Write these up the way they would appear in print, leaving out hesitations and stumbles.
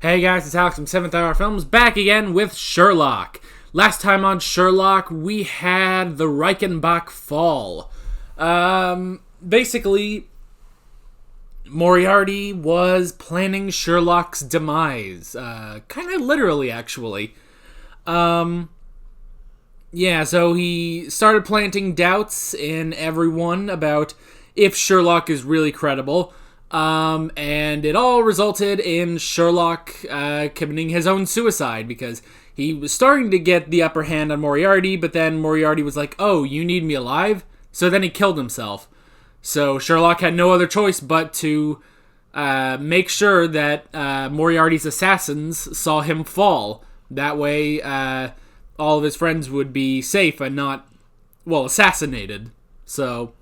Hey guys, it's Alex from 7th Hour Films, back again with Sherlock. Last time on Sherlock, we had the Reichenbach Fall. Basically, Moriarty was planning Sherlock's demise. Kind of literally, actually. Yeah, so he started planting doubts in everyone about if Sherlock is really credible. And it all resulted in Sherlock committing his own suicide because he was starting to get the upper hand on Moriarty, but then Moriarty was like, oh, you need me alive? So then he killed himself. So Sherlock had no other choice but to make sure that Moriarty's assassins saw him fall. That way, all of his friends would be safe and not, well, assassinated. So...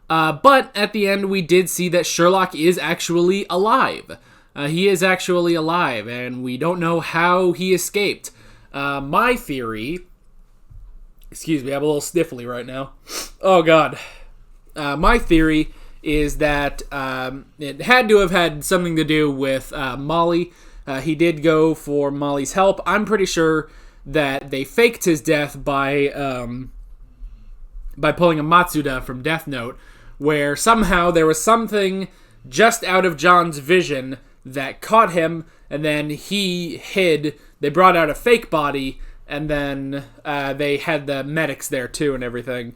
but at the end, we did see that Sherlock is actually alive. He is actually alive, and we don't know how he escaped. My theory... Excuse me, I'm a little sniffly right now. Oh, God. My theory is that it had to have had something to do with Molly. He did go for Molly's help. I'm pretty sure that they faked his death by pulling a Matsuda from Death Note, where somehow there was something just out of John's vision that caught him, and then he hid. They brought out a fake body, and then they had the medics there too and everything.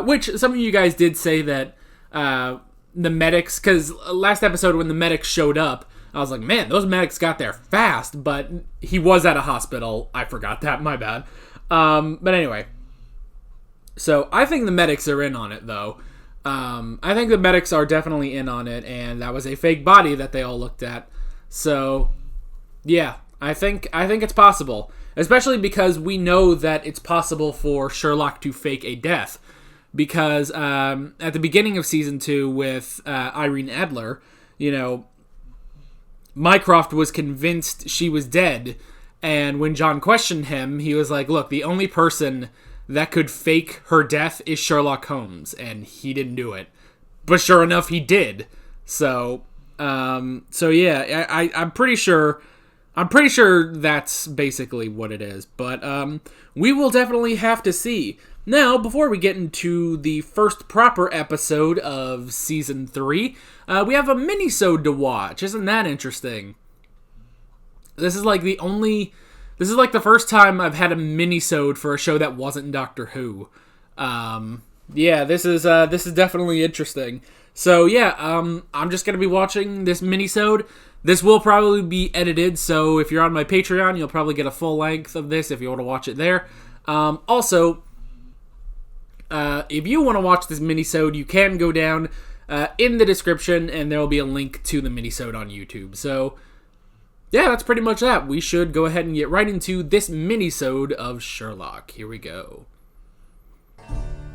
Which some of you guys did say that the medics, because last episode when the medics showed up, I was like, man, those medics got there fast, but he was at a hospital. I forgot that, my bad. But anyway, so I think the medics are in on it, though. I think the medics are definitely in on it, and that was a fake body that they all looked at. So, yeah, I think it's possible, especially because we know that it's possible for Sherlock to fake a death, because at the beginning of season 2 with Irene Adler, you know, Mycroft was convinced she was dead, and when John questioned him, he was like, look, the only person that could fake her death is Sherlock Holmes, and he didn't do it. But sure enough, he did. So yeah, I'm pretty sure that's basically what it is. But we will definitely have to see. Now, before we get into the first proper episode of Season 3, we have a minisode to watch. Isn't that interesting? This is like the first time I've had a minisode for a show that wasn't Doctor Who. Yeah, this is definitely interesting. So yeah, I'm just gonna be watching this minisode. This will probably be edited, so if you're on my Patreon, you'll probably get a full length of this if you want to watch it there. Also, if you want to watch this minisode, you can go down in the description, and there will be a link to the minisode on YouTube. So yeah, that's pretty much that. We should go ahead and get right into this minisode of Sherlock. Here we go.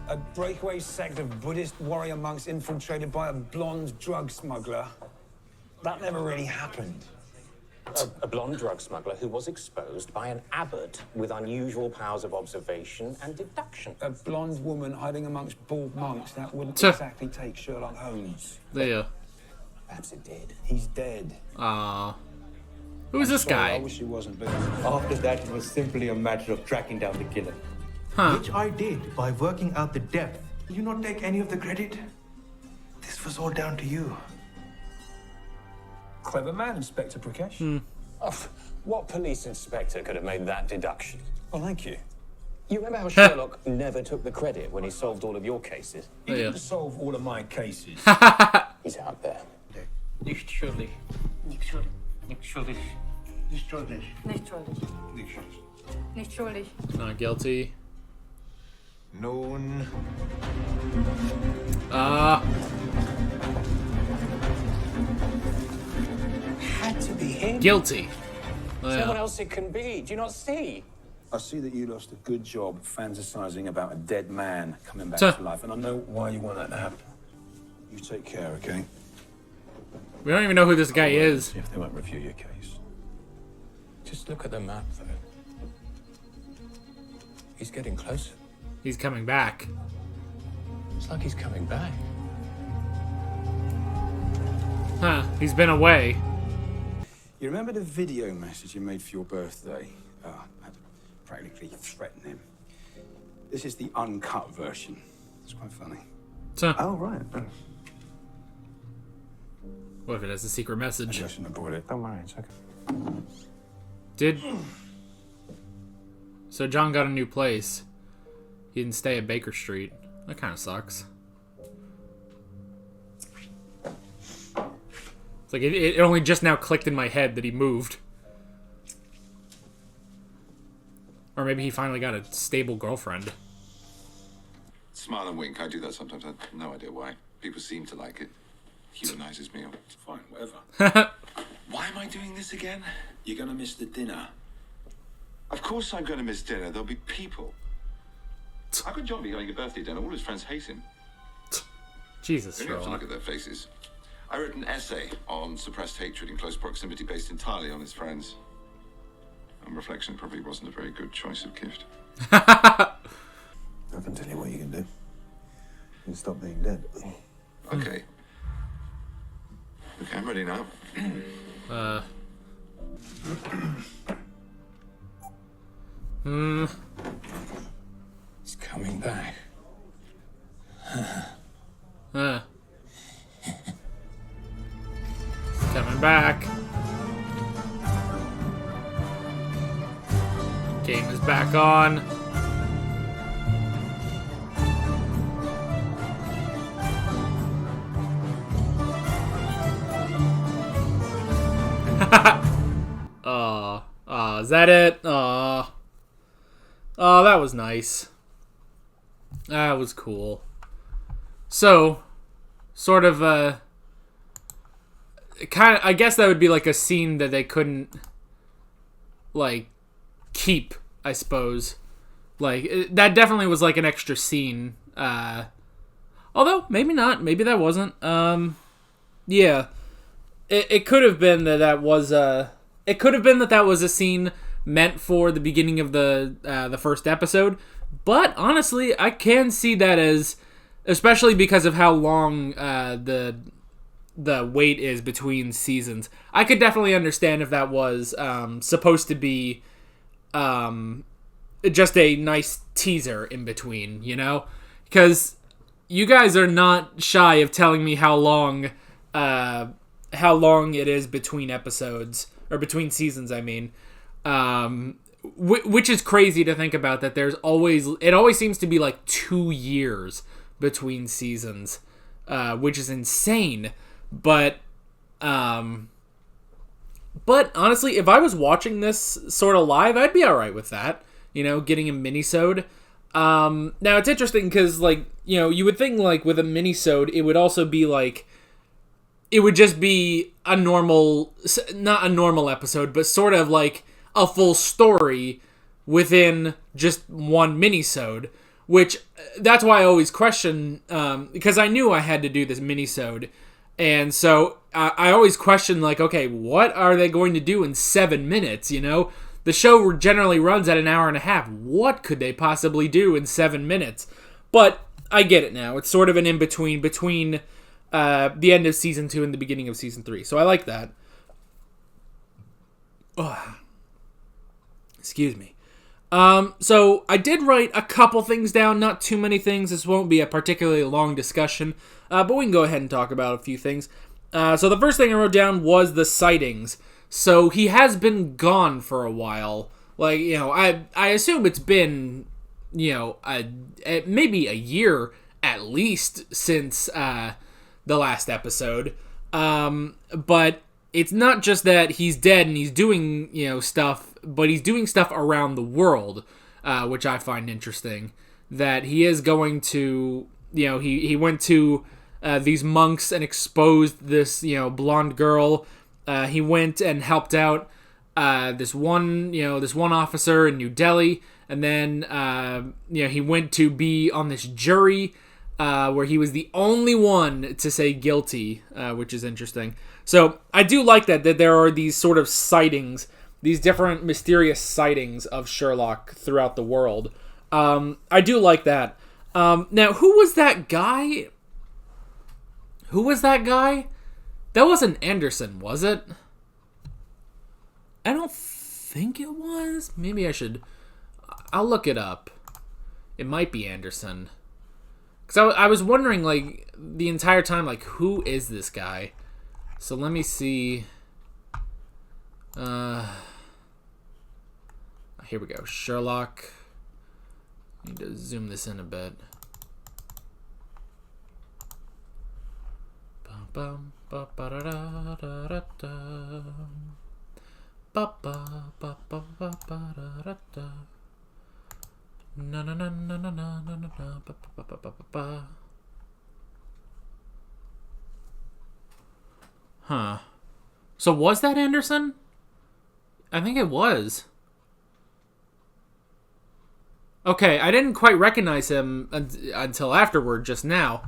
A breakaway sect of Buddhist warrior monks infiltrated by a blonde drug smuggler. That never really happened. A blonde drug smuggler who was exposed by an abbot with unusual powers of observation and deduction. A blonde woman hiding amongst bald monks. That wouldn't exactly take Sherlock Holmes. There. Perhaps it did. He's dead. Who's this guy? I wish he wasn't, but... After that, it was simply a matter of tracking down the killer. Huh. Which I did by working out the depth. Will you not take any of the credit? This was all down to you. Clever man, Inspector Prakash. Oh, what police inspector could have made that deduction? Well, thank you. You remember how Sherlock never took the credit when he solved all of your cases? He didn't solve all of my cases. He's out there. Nicht schuldig. Nicht schuldig. Nicht schuldig. Nicht schuldig. Nicht schuldig. Nicht schuldig. Nicht schuldig. Not guilty. Nun. Had to be him. Guilty. Someone else it can be. Do you not see? I see that you lost a good job fantasizing about a dead man coming back to life, and I know why you want that to happen. You take care, okay? We don't even know who this guy is. See if they won't review your case. Just look at the map, though. He's getting closer. He's coming back. It's like he's coming back. Huh, he's been away. You remember the video message you made for your birthday? I had to practically threaten him. This is the uncut version. It's quite funny. So, Oh, right. what if it has a secret message? I shouldn't have brought it. Don't worry, it's okay. So John got a new place. He didn't stay at Baker Street. That kind of sucks. It's like it only just now clicked in my head that he moved. Or maybe he finally got a stable girlfriend. Smile and wink. I do that sometimes. I have no idea why. People seem to like it. Humanizes me. It's fine, whatever. Why am I doing this again? You're gonna miss the dinner. Of course I'm going to miss dinner. There'll be people. How could John be having a birthday dinner? All his friends hate him. Jesus, You only have to look Sherlock. at their faces. I wrote an essay on suppressed hatred in close proximity based entirely on his friends. On reflection, it probably wasn't a very good choice of gift. I can tell you what you can do. You can stop being dead. Okay. Okay, I'm ready now. He's coming back. Coming back. Game is back on. Is that it? Oh, that was nice. That was cool. So, sort of, kind of, I guess that would be like a scene that they couldn't, like, keep, I suppose. Like, that definitely was like an extra scene. Although, maybe not. Maybe that wasn't. Yeah. It could have been that was, it could have been that was a scene meant for the beginning of the first episode. But, honestly, I can see that as, especially because of how long the wait is between seasons. I could definitely understand if that was supposed to be just a nice teaser in between, you know? Because you guys are not shy of telling me how long it is between episodes, or between seasons, I mean. Which is crazy to think about, that it always seems to be like 2 years between seasons, which is insane. But honestly, if I was watching this sort of live, I'd be all right with that. You know, getting a minisode. Now it's interesting because, like, you know, you would think like with a minisode, it would also be like, it would just be a normal, not a normal episode, but sort of like a full story within just one minisode. Which, that's why I always question, because I knew I had to do this minisode. And so I always question, like, okay, what are they going to do in 7 minutes, you know? The show generally runs at an hour and a half. What could they possibly do in 7 minutes? But I get it now. It's sort of an in-between between the end of Season 2 and the beginning of Season 3. So I like that. Ugh. Excuse me. So I did write a couple things down, not too many things. This won't be a particularly long discussion, but we can go ahead and talk about a few things. So the first thing I wrote down was the sightings. So he has been gone for a while. Like, you know, I assume it's been, you know, maybe a year at least since the last episode. But it's not just that he's dead and he's doing, you know, stuff, but he's doing stuff around the world, which I find interesting. That he is going to, you know, he went to these monks and exposed this, you know, blonde girl. He went and helped out this one officer in New Delhi, and then you know, he went to be on this jury where he was the only one to say guilty, which is interesting. So I do like that there are these sort of sightings, these different mysterious sightings of Sherlock throughout the world. I do like that. Now, who was that guy? That wasn't Anderson, was it? I don't think it was. Maybe I should... I'll look it up. It might be Anderson. Because I was wondering, like, the entire time, like, who is this guy? So let me see. Here we go. Sherlock. Need to zoom this in a bit. Bum, ba, ba, da, da, da, da, da. Ba, ba, ba, ba, ba, ba, da, da, da. Na na na na na na na na ba, ba, ba, ba, ba, ba. Huh. So was that Anderson? I think it was. Okay, I didn't quite recognize him until afterward just now.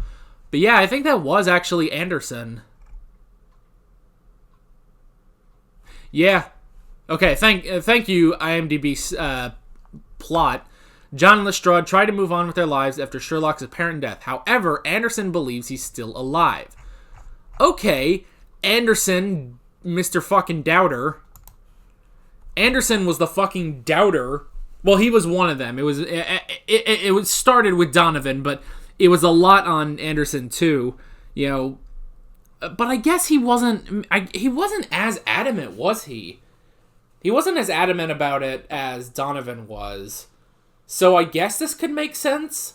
But yeah, I think that was actually Anderson. Yeah. Okay, thank you, IMDb plot. John and Lestrade try to move on with their lives after Sherlock's apparent death. However, Anderson believes he's still alive. Okay, Anderson, Mr. fucking Doubter. Anderson was the fucking doubter. Well, he was one of them. It was started with Donovan, but it was a lot on Anderson too, you know. But I guess he wasn't as adamant, was he? He wasn't as adamant about it as Donovan was. So I guess this could make sense.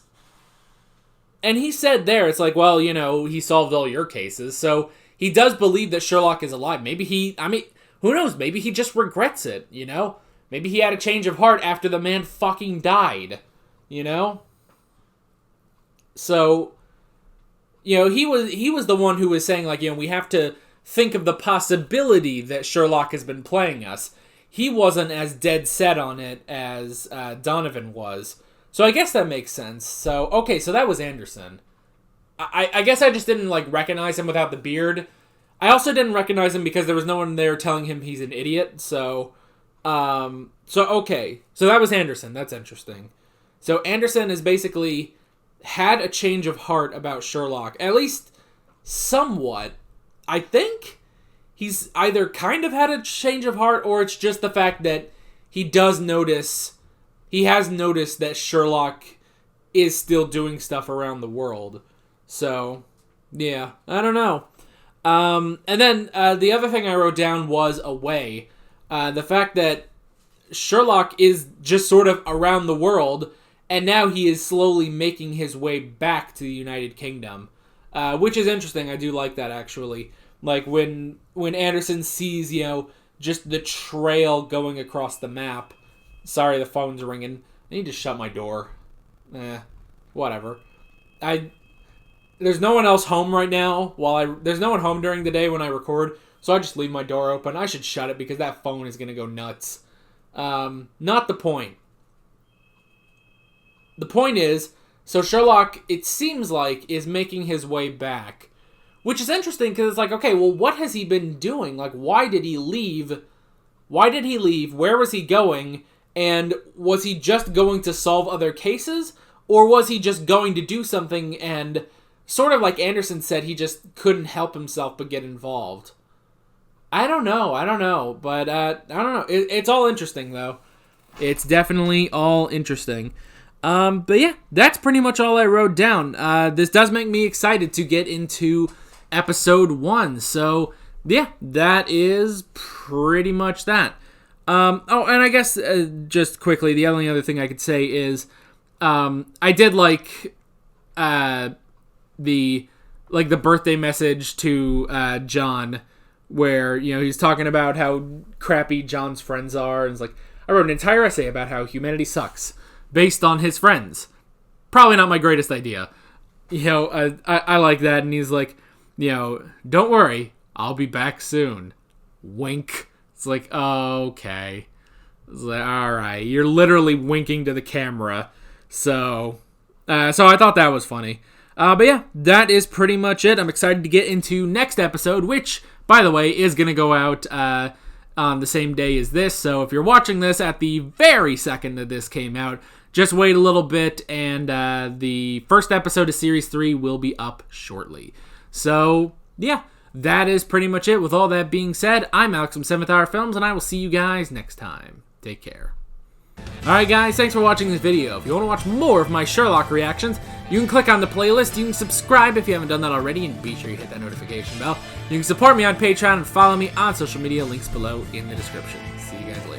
And he said there, it's like, well, you know, he solved all your cases, so he does believe that Sherlock is alive. Maybe who knows? Maybe he just regrets it, you know? Maybe he had a change of heart after the man fucking died, you know? So, you know, he was the one who was saying, like, you know, we have to think of the possibility that Sherlock has been playing us. He wasn't as dead set on it as Donovan was. So I guess that makes sense. So, okay, so that was Anderson. I guess I just didn't, like, recognize him without the beard. I also didn't recognize him because there was no one there telling him he's an idiot, so... okay. So that was Anderson. That's interesting. So Anderson has basically had a change of heart about Sherlock. At least somewhat. I think he's either kind of had a change of heart, or it's just the fact that he has noticed that Sherlock is still doing stuff around the world. So, yeah. I don't know. And then the other thing I wrote down was away. The fact that Sherlock is just sort of around the world, and now he is slowly making his way back to the United Kingdom, which is interesting. I do like that, actually. Like, when Anderson sees, you know, just the trail going across the map. Sorry, the phone's ringing. I need to shut my door. Whatever. There's no one else home right now. There's no one home during the day when I record, so I just leave my door open. I should shut it because that phone is going to go nuts. Not the point. The point is, so Sherlock, it seems like, is making his way back. Which is interesting because it's like, okay, well, what has he been doing? Like, why did he leave? Why did he leave? Where was he going? And was he just going to solve other cases? Or was he just going to do something and, sort of like Anderson said, he just couldn't help himself but get involved? I don't know, but I don't know. It's all interesting, though. It's definitely all interesting. But yeah, that's pretty much all I wrote down. This does make me excited to get into episode 1. So yeah, that is pretty much that. And I guess just quickly, the only other thing I could say is I did like the birthday message to John, where, you know, he's talking about how crappy John's friends are, and it's like, I wrote an entire essay about how humanity sucks based on his friends. Probably not my greatest idea. You know, I like that, and he's like, you know, don't worry, I'll be back soon. Wink. It's like, oh, okay. It's like, alright, you're literally winking to the camera. So I thought that was funny. But yeah, that is pretty much it. I'm excited to get into next episode, which, by the way, is going to go out on the same day as this. So if you're watching this at the very second that this came out, just wait a little bit, and the first episode of Series 3 will be up shortly. So, yeah. that is pretty much it. With all that being said, I'm Alex from 7th Hour Films, and I will see you guys next time. Take care. Alright guys, thanks for watching this video. If you want to watch more of my Sherlock reactions, you can click on the playlist, you can subscribe if you haven't done that already, and be sure you hit that notification bell. You can support me on Patreon and follow me on social media, links below in the description. See you guys later.